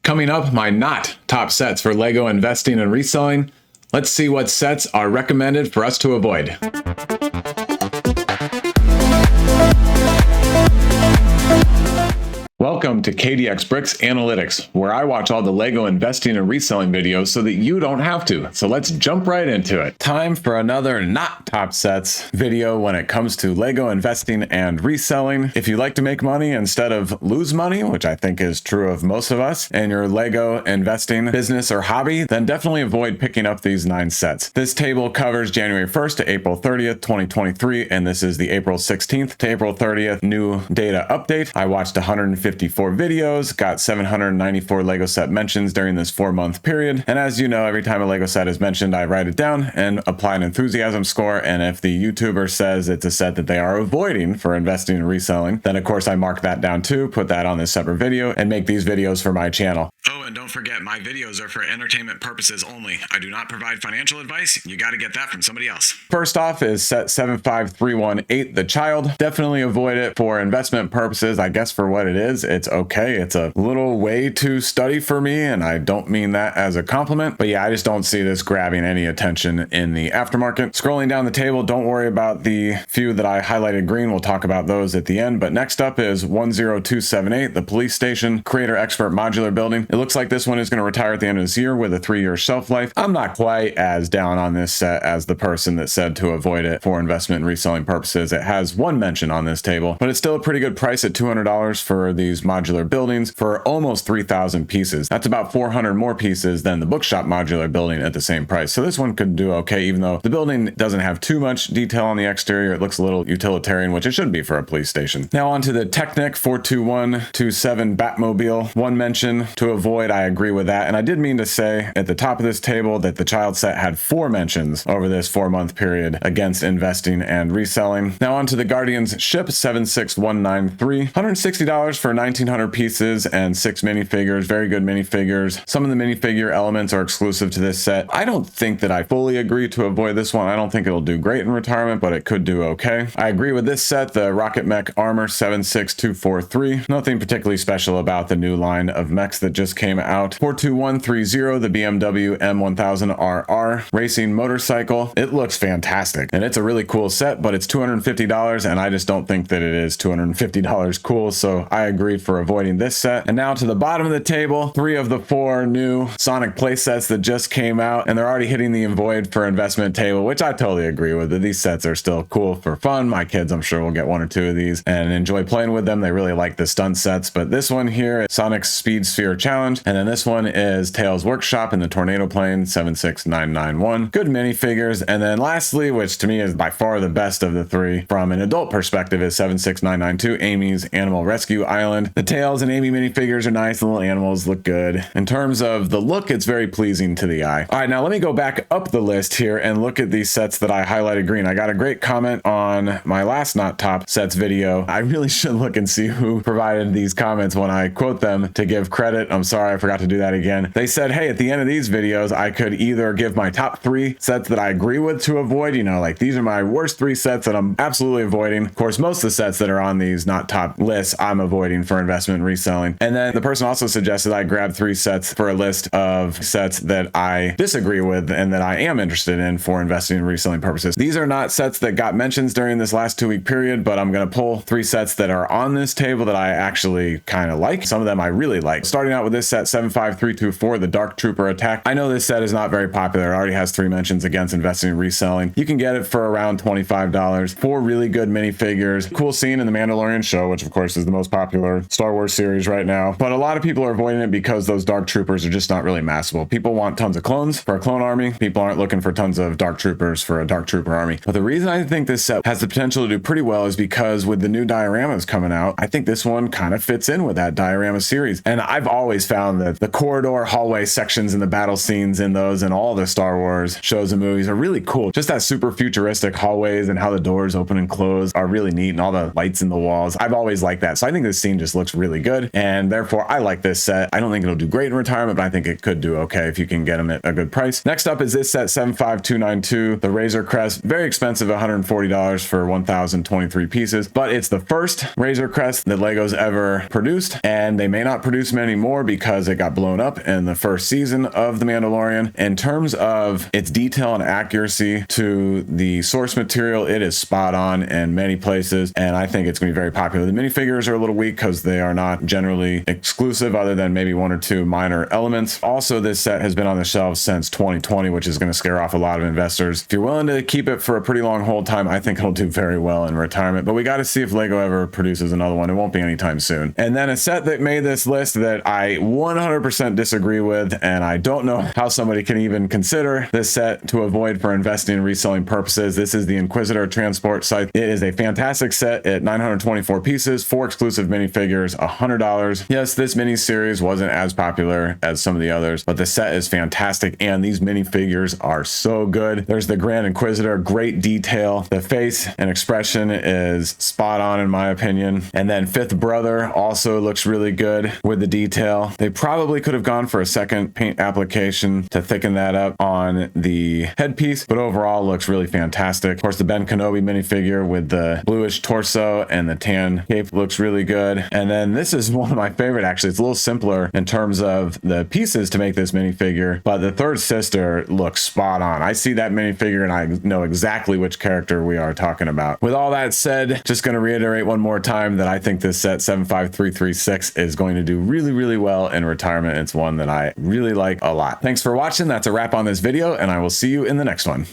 Coming up, my not top sets for Lego investing and reselling. Let's see what sets are recommended for us to avoid. Welcome to KDX Bricks Analytics, where I watch all the Lego investing and reselling videos so that you don't have to. So let's jump right into it. Time for another not top sets video when it comes to Lego investing and reselling. If you like to make money instead of lose money, which I think is true of most of us, in your Lego investing business or hobby, then definitely avoid picking up these 9 sets. This table covers January 1st to April 30th, 2023, and this is the April 16th to April 30th new data update. I watched 154 videos, got 794 Lego set mentions during this 4-month period. And as you know, every time a Lego set is mentioned, I write it down and apply an enthusiasm score. And if the YouTuber says it's a set that they are avoiding for investing and reselling, then of course I mark that down too, put that on this separate video, and make these videos for my channel. Oh, and don't forget, my videos are for entertainment purposes only. I do not provide financial advice. You got to get that from somebody else. First off is set 75318, The Child. Definitely avoid it for investment purposes. I guess for what it is, it's okay. It's a little way too study for me, and I don't mean that as a compliment. But yeah, I just don't see this grabbing any attention in the aftermarket. Scrolling down the table, don't worry about the few that I highlighted green. We'll talk about those at the end. But next up is 10278, The Police Station Creator Expert Modular Building. It looks like this one is going to retire at the end of this year with a 3-year shelf life. I'm not quite as down on this set as the person that said to avoid it for investment and reselling purposes. It has 1 mention on this table, but it's still a pretty good price at $200 for these modular buildings for almost 3,000 pieces. That's about 400 more pieces than the bookshop modular building at the same price. So this one could do okay, even though the building doesn't have too much detail on the exterior. It looks a little utilitarian, which it should be for a police station. Now on to the Technic 42127 Batmobile. 1 mention to avoid. I agree with that. And I did mean to say at the top of this table that the child set had 4 mentions over this 4-month period against investing and reselling. Now on to the Guardians Ship 76193. $160 for 1,900 pieces and 6 minifigures. Very good minifigures. Some of the minifigure elements are exclusive to this set. I don't think that I fully agree to avoid this one. I don't think it'll do great in retirement, but it could do okay. I agree with this set, the Rocket Mech Armor 76243. Nothing particularly special about the new line of mechs that just came out. 42130, the BMW M1000RR Racing Motorcycle. It looks fantastic, and it's a really cool set, but it's $250, and I just don't think that it is $250 cool, so I agree for avoiding this set. And now to the bottom of the table, 3 of the 4 new Sonic play sets that just came out, and they're already hitting the avoid for investment table, which I totally agree with. These sets are still cool for fun. My kids, I'm sure, will get 1 or 2 of these and enjoy playing with them. They really like the stunt sets, but this one here is Sonic's Speed Sphere Challenge, and then this one is Tails Workshop in the Tornado Plane 76991. Good minifigures. And then lastly, which to me is by far the best of the 3 from an adult perspective, is 76992, Amy's Animal Rescue Island. The Tails and Amy minifigures are nice. The little animals look good. In terms of the look, it's very pleasing to the eye. All right, now let me go back up the list here and look at these sets that I highlighted green. I got a great comment on my last not top sets video. I really should look and see who provided these comments when I quote them to give credit. I'm sorry, I forgot to do that again. They said, hey, at the end of these videos, I could either give my top 3 sets that I agree with to avoid, you know, like these are my worst 3 sets that I'm absolutely avoiding. Of course, most of the sets that are on these not top lists, I'm avoiding for investment and reselling. And then the person also suggested I grab 3 sets for a list of sets that I disagree with and that I am interested in for investing and reselling purposes. These are not sets that got mentions during this last 2-week period, but I'm going to pull 3 sets that are on this table that I actually kind of like. Some of them I really like. Starting out with this set 75324, the Dark Trooper Attack. I know this set is not very popular. It already has 3 mentions against investing and reselling. You can get it for around $25. 4 really good minifigures. Cool scene in the Mandalorian show, which of course is the most popular Star Wars series right now. But a lot of people are avoiding it because those Dark Troopers are just not really massable. People want tons of clones for a clone army. People aren't looking for tons of Dark Troopers for a Dark Trooper army. But the reason I think this set has the potential to do pretty well is because with the new dioramas coming out, I think this one kind of fits in with that diorama series. And I've always found that the corridor hallway sections and the battle scenes in those and all the Star Wars shows and movies are really cool. Just that super futuristic hallways and how the doors open and close are really neat, and all the lights in the walls. I've always liked that. So I think this scene just looks really good, and therefore I like this set. I don't think it'll do great in retirement, but I think it could do okay if you can get them at a good price. Next up is this set 75292, the Razor Crest. Very expensive, $140 for 1,023 pieces, but it's the first Razor Crest that Lego's ever produced, and they may not produce many more because because it got blown up in the first season of The Mandalorian. In terms of its detail and accuracy to the source material, it is spot on in many places, and I think it's going to be very popular. The minifigures are a little weak because they are not generally exclusive other than maybe one or two minor elements. Also, this set has been on the shelves since 2020, which is going to scare off a lot of investors. If you're willing to keep it for a pretty long hold time, I think it'll do very well in retirement, but we got to see if Lego ever produces another one. It won't be anytime soon. And then a set that made this list that I 100% disagree with, and I don't know how somebody can even consider this set to avoid for investing and reselling purposes. This is the Inquisitor transport site. It is a fantastic set at 924 pieces, 4 exclusive minifigures, $100. Yes, this mini series wasn't as popular as some of the others, but the set is fantastic, and these minifigures are so good. There's the Grand Inquisitor, great detail. The face and expression is spot on in my opinion. And then Fifth Brother also looks really good with the detail. They probably could have gone for a second paint application to thicken that up on the headpiece, but overall looks really fantastic. Of course, the Ben Kenobi minifigure with the bluish torso and the tan cape looks really good. And then this is one of my favorite, actually. It's a little simpler in terms of the pieces to make this minifigure, but the third sister looks spot on. I see that minifigure and I know exactly which character we are talking about. With all that said, just going to reiterate one more time that I think this set 75336 is going to do really, really well in retirement. It's one that I really like a lot. Thanks for watching. That's a wrap on this video, and I will see you in the next one.